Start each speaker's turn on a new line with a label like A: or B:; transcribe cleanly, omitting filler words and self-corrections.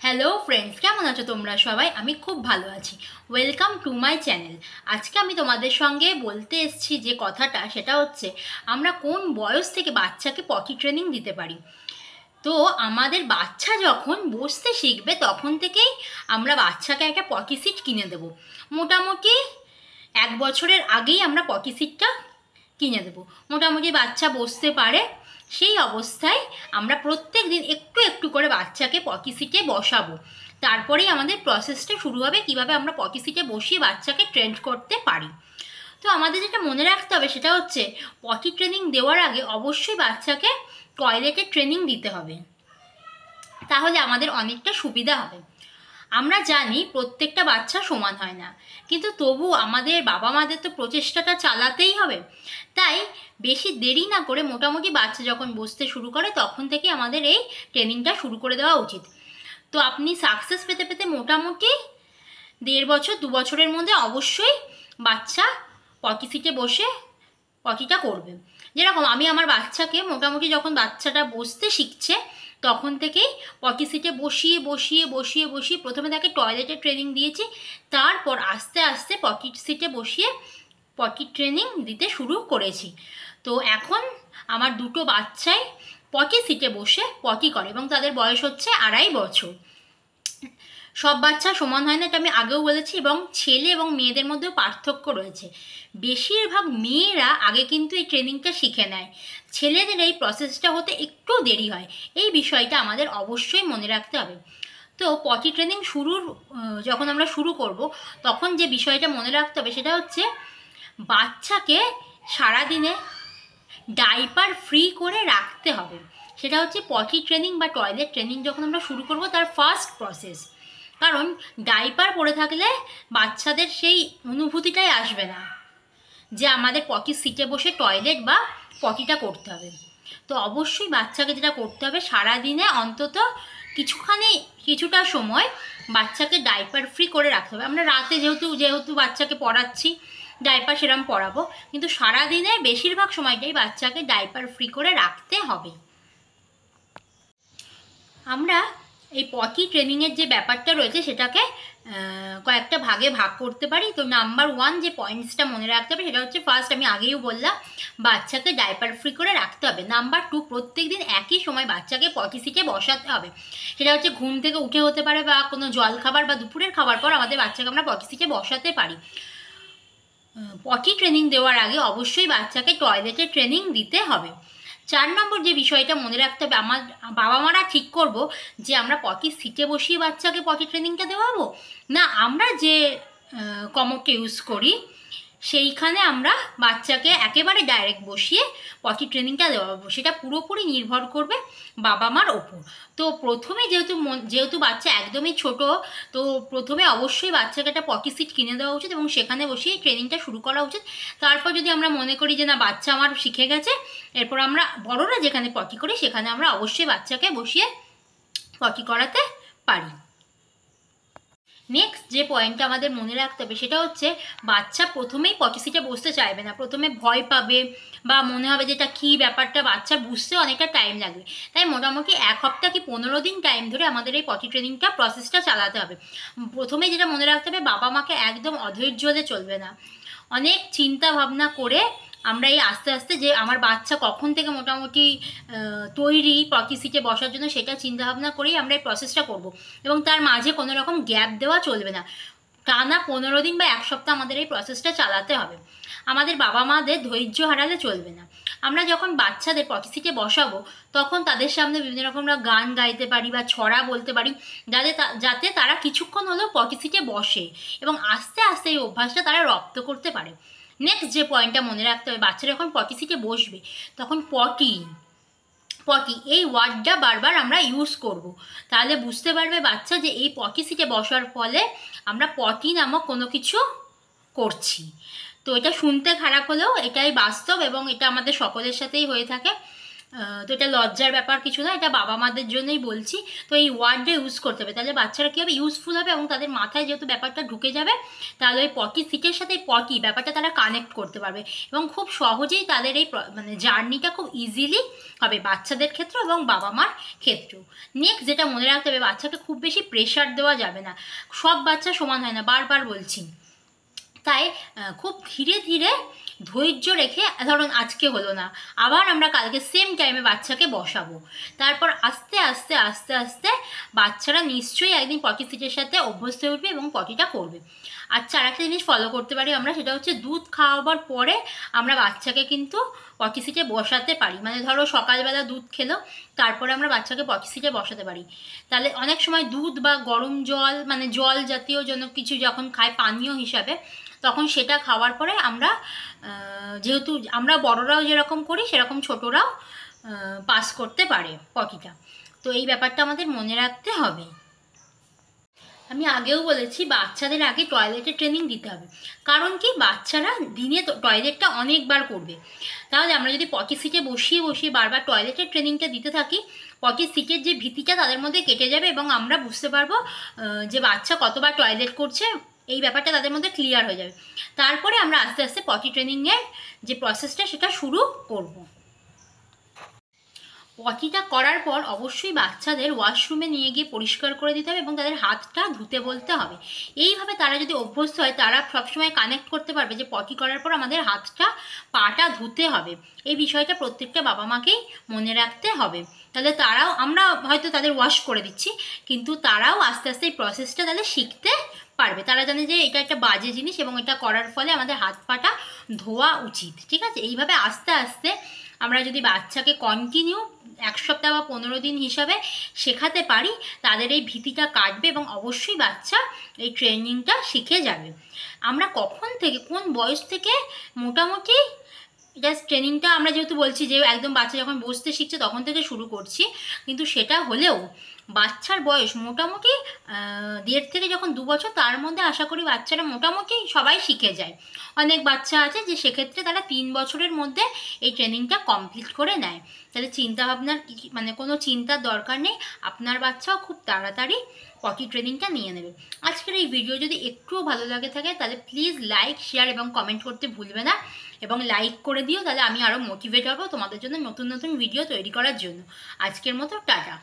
A: Hello friends, কেমন আছো তোমরা সবাই? আমি খুব ভালো আছি। Welcome to my channel. আজকে আমি তোমাদের সঙ্গে বলতে এসেছি যে কথাটা, সেটা হচ্ছে আমরা কোন বয়স থেকে বাচ্চাকে পটি ট্রেনিং দিতে পারি। তো আমাদের বাচ্চা যখন বসতে শিখবে তখন থেকেই আমরা বাচ্চাকে একটা পটি সিট কিনে দেবো। মোটামুটি 1 বছরের আগেই আমরা পটি সিটটা কিনে দেবো। মোটামুটি বাচ্চা বসতে পারে, সেই অবস্থায় আমরা প্রত্যেক দিন একটু একটু করে বাচ্চাকে পটি সিটে বসাবো। তারপরেই আমাদের প্রসেসটা শুরু হবে কীভাবে আমরা পটি সিটে বসিয়ে বাচ্চাকে ট্রেন করতে পারি। তো আমাদের যেটা মনে রাখতে হবে সেটা হচ্ছে পটি ট্রেনিং দেওয়ার আগে অবশ্যই বাচ্চাকে টয়লেটের ট্রেনিং দিতে হবে, তাহলে আমাদের অনেকটা সুবিধা হবে। আমরা জানি প্রত্যেকটা বাচ্চা সমান হয় না, কিন্তু তবু আমাদের বাবা মাদের তো প্রচেষ্টাটা চালাতেই হবে। তাই বেশি দেরি না করে মোটামুটি বাচ্চা যখন বসতে শুরু করে তখন থেকে আমাদের এই ট্রেনিংটা শুরু করে দেওয়া উচিত। তো আপনি সাকসেস পেতে পেতে মোটামুটি 1.5 বছর 2 বছরের মধ্যে অবশ্যই বাচ্চা পটি সিটে বসে পটিটা করবে। যেরকম আমি আমার বাচ্চাকে মোটামুটি যখন বাচ্চাটা বসতে শিখছে তখন থেকেই পটি সিটে বসিয়ে বসিয়ে বসিয়ে বসিয়ে প্রথমে তাকে টয়লেটের ট্রেনিং দিয়েছি, তারপর আস্তে আস্তে পটি সিটে বসিয়ে পটি ট্রেনিং দিতে শুরু করেছি। তো এখন আমার দুটো বাচ্চাই পটি সিটে বসে পটি করে এবং তাদের বয়স হচ্ছে 2.5 বছর। সব বাচ্চা সমান হয় না, এটা আমি আগেও বলেছি, এবং ছেলে এবং মেয়েদের মধ্যেও পার্থক্য রয়েছে। বেশিরভাগ মেয়েরা আগে কিন্তু এই ট্রেনিংটা শিখে নেয়, ছেলেদের এই প্রসেসটা হতে একটু দেরি হয়। এই বিষয়টা আমাদের অবশ্যই মনে রাখতে হবে। তো পটি ট্রেনিং যখন আমরা শুরু করব তখন যে বিষয়টা মনে রাখতে হবে সেটা হচ্ছে বাচ্চাকে সারাদিনে ডাইপার ফ্রি করে রাখতে হবে। সেটা হচ্ছে পটি ট্রেনিং বা টয়লেট ট্রেনিং যখন আমরা শুরু করব তার ফার্স্ট প্রসেস। কারণ ডাইপার পরে থাকলে বাচ্চাদের সেই অনুভূতিটাই আসবে না যে আমাদের পটি সিটে বসে টয়লেট বা পটিটা করতে হবে। তো অবশ্যই বাচ্চাকে যেটা করতে হবে, সারাদিনে অন্তত কিছুটা সময় বাচ্চাকে ডাইপার ফ্রি করে রাখতে হবে। আমরা রাতে যেহেতু বাচ্চাকে পড়াচ্ছি ডাইপার সেরকম পরাবো, কিন্তু সারাদিনে বেশিরভাগ সময়টাই বাচ্চাকে ডাইপার ফ্রি করে রাখতে হবে। আমরা এই পটি ট্রেনিংয়ের যে ব্যাপারটা রয়েছে সেটাকে কয়েকটা ভাগে ভাগ করতে পারি। তো নাম্বার 1 যে পয়েন্টসটা মনে রাখতে হবে সেটা হচ্ছে, ফার্স্ট আমি আগেও বললাম, বাচ্চাকে ডাইপার ফ্রি করে রাখতে হবে। নাম্বার 2, প্রত্যেক দিন একই সময় বাচ্চাকে পটি সিটে বসাতে হবে। সেটা হচ্ছে ঘুম থেকে উঠে হতে পারে বা কোনো জল খাবার বা দুপুরের খাবার পর আমাদের বাচ্চাকে আমরা পটি সিটে বসাতে পারি। পটি ট্রেনিং দেওয়ার আগে অবশ্যই বাচ্চাকে টয়লেটের ট্রেনিং দিতে হবে। 4 নম্বর যে বিষয়টা মনে রাখতে হবে, আমার বাবা মারা ঠিক করব যে আমরা পটি সিটে বসিয়ে বাচ্চাকে পটি ট্রেনিংটা দেওয়াবো, না আমরা যে কমোডটা ইউজ করি সেইখানে আমরা বাচ্চাকে একেবারে ডাইরেক্ট বসিয়ে পটি ট্রেনিংটা দেওয়াবো। সেটা পুরোপুরি নির্ভর করবে বাবা মার ওপর। তো প্রথমে যেহেতু বাচ্চা একদমই ছোট, তো প্রথমে অবশ্যই বাচ্চাকে একটা পটি সিট কিনে দেওয়া উচিত এবং সেখানে বসিয়ে ট্রেনিংটা শুরু করা উচিত। তারপর যদি আমরা মনে করি যে না, বাচ্চা আমার শিখে গেছে, এরপর আমরা বড়রা যেখানে পটি করি সেখানে আমরা অবশ্যই বাচ্চাকে বসিয়ে পটি করাতে পারি। নেক্সট যে পয়েন্টটা আমাদের মনে রাখতে হবে সেটা হচ্ছে, বাচ্চা প্রথমেই পটি সিটে বসতে চাইবে না, প্রথমে ভয় পাবে বা মনে হবে যে এটা কী ব্যাপারটা, বাচ্চার বুঝতে অনেকটা টাইম লাগবে। তাই মোটামুটি 1 সপ্তাহ কি 15 দিন টাইম ধরে আমাদের এই পটি ট্রেনিংটা প্রসেসটা চালাতে হবে। প্রথমেই যেটা মনে রাখতে হবে, বাবা মাকে একদম অধৈর্য হলে চলবে না। অনেক চিন্তা ভাবনা করে আমরা এই আস্তে আস্তে যে আমার বাচ্চা কখন থেকে মোটামুটি তৈরি পটি সিটে বসার জন্য সেটা চিন্তাভাবনা করেই আমরা এই প্রসেসটা করব, এবং তার মাঝে কোনো রকম গ্যাপ দেওয়া চলবে না। টানা 15 দিন বা 1 সপ্তাহ আমাদের এই প্রসেসটা চালাতে হবে। আমাদের বাবা মাদের ধৈর্য হারালে চলবে না। আমরা যখন বাচ্চাদের পটি সিটে বসাবো তখন তাদের সামনে বিভিন্ন রকম গান গাইতে পারি বা ছড়া বলতে পারি, যাতে তারা কিছুক্ষণ হলেও পটি সিটে বসে এবং আস্তে আস্তে এই অভ্যাসটা তারা রপ্ত করতে পারে। নেক্সট যে পয়েন্টটা মনে রাখতে হবে, বাচ্চারা যখন পটি সিটে বসবে তখন পটি এই ওয়ার্ডটা বারবার আমরা ইউজ করব। তাহলে বুঝতে পারবে বাচ্চা যে এই পটি সিটে বসার ফলে আমরা পটি নামক কোনো কিছু করছি। তো এটা শুনতে খারাপ হলেও এটাই বাস্তব এবং এটা আমাদের সকলের সাথেই হয়ে থাকে। তো এটা লজ্জার ব্যাপার কিছু না, এটা বাবা মাদের জন্যই বলছি। তো এই ওয়ার্ডটা ইউজ করতে হবে, তাহলে বাচ্চারা কী হবে, ইউজফুল হবে এবং তাদের মাথায় যেহেতু ব্যাপারটা ঢুকে যাবে, তাহলে ওই পটি সিটের সাথে পটি ব্যাপারটা তারা কানেক্ট করতে পারবে এবং খুব সহজেই তাদের এই মানে জার্নিটা খুব ইজিলি হবে বাচ্চাদের ক্ষেত্রে এবং বাবা মার ক্ষেত্রেও। নেক্সট যেটা মনে রাখতে হবে, বাচ্চাকে খুব বেশি প্রেশার দেওয়া যাবে না, সব বাচ্চা সমান হয় না, বারবার বলছি। তাই খুব ধীরে ধীরে ধৈর্য রেখে, ধরুন আজকে হলো না, আবার আমরা কালকে সেম টাইমে বাচ্চাকে বসাবো, তারপর আস্তে আস্তে আস্তে আস্তে বাচ্চারা নিশ্চয়ই একদিন পটি সিটের সাথে অভ্যস্ত হয়ে উঠবে এবং পটিটা করবে। আচ্ছা, আর একটা জিনিস ফলো করতে পারি আমরা, সেটা হচ্ছে দুধ খাওয়াবার পরে আমরা বাচ্চাকে কিন্তু পটি সিটে বসাতে পারি। মানে ধরো সকালবেলা দুধ খেলো, তারপরে আমরা বাচ্চাকে পটি সিটে বসাতে পারি। তাহলে অনেক সময় দুধ বা গরম জল, মানে জল জাতীয় কিছু যখন খায় পানীয় হিসাবে, তখন সেটা খাওয়ার পরে আমরা, যেহেতু আমরা বড়রাও যেরকম করি সেরকম ছোটরাও পাস করতে পারে পটিটা। তো এই ব্যাপারটা আমাদের মনে রাখতে হবে। আমি আগেও বলেছি, বাচ্চাদের আগে টয়লেটের ট্রেনিং দিতে হবে। কারণ কি, বাচ্চারা দিনে টয়লেটটা অনেকবার করবে। তাহলে আমরা যদি পটি সিটে বসিয়ে বসিয়ে বারবার টয়লেটের ট্রেনিংটা দিতে থাকি, পটি সিটের যে ভীতিটা তাদের মধ্যে কেটে যাবে এবং আমরা বুঝতে পারবো যে বাচ্চা কতবার টয়লেট করছে, এই ব্যাপারটা তাদের মধ্যে ক্লিয়ার হয়ে যাবে। তারপরে আমরা আস্তে আস্তে পটি ট্রেনিংয়ের যে প্রসেসটা সেটা শুরু করব। পটিটা করার পর অবশ্যই বাচ্চাদের ওয়াশরুমে নিয়ে গিয়ে পরিষ্কার করে দিতে হবে এবং তাদের হাতটা ধুতে বলতে হবে। এইভাবে তারা যদি অভ্যস্ত হয়, তারা সবসময় কানেক্ট করতে পারবে যে পটি করার পর আমাদের হাতটা পাটা ধুতে হবে। এই বিষয়টা প্রত্যেকটা বাবা মাকেই মনে রাখতে হবে। তাহলে তারাও, আমরা হয়তো তাদের ওয়াশ করে দিচ্ছি, কিন্তু তারাও আস্তে আস্তে এই প্রসেসটা তাহলে শিখতে পারবে। তারা জানে যে এটা একটা বাজে জিনিস এবং এটা করার ফলে আমাদের হাত পাটা ধোয়া উচিত। ঠিক আছে, এইভাবে আস্তে আস্তে আমরা যদি বাচ্চাকে কন্টিনিউ 1 সপ্তাহ বা 15 দিন হিসাবে শেখাতে পারি, তাদের এই ভীতিটা কাটবে এবং অবশ্যই বাচ্চা এই ট্রেনিংটা শিখে যাবে। আমরা কখন থেকে, কোন বয়স থেকে মোটামুটি জাস্ট ট্রেনিংটা, আমরা যেহেতু বলছি যে একদম বাচ্চা যখন বসতে শিখছে তখন থেকে শুরু করছি, কিন্তু সেটা হলেও বাচ্চার বয়স মোটামুটি 1.5 থেকে যখন 2 বছর, তার মধ্যে আশা করি বাচ্চারা মোটামুটি সবাই শিখে যায়। অনেক বাচ্চা আছে যে সেক্ষেত্রে তারা 3 বছরের মধ্যে এই ট্রেনিংটা কমপ্লিট করে নেয়। তাহলে চিন্তাভাবনার মানে কোনো চিন্তার দরকার নেই, আপনার বাচ্চাও খুব তাড়াতাড়ি পটি ট্রেনিংটা নিয়ে নেবে। আজকের এই ভিডিও যদি একটুও ভালো লাগে থাকে, তাহলে প্লিজ লাইক, শেয়ার এবং কমেন্ট করতে ভুলবে না এবং লাইক করে দিও, তাহলে আমি আরও মোটিভেট হব তোমাদের জন্য নতুন নতুন ভিডিও তৈরি করার জন্য। আজকের মতো টাটা।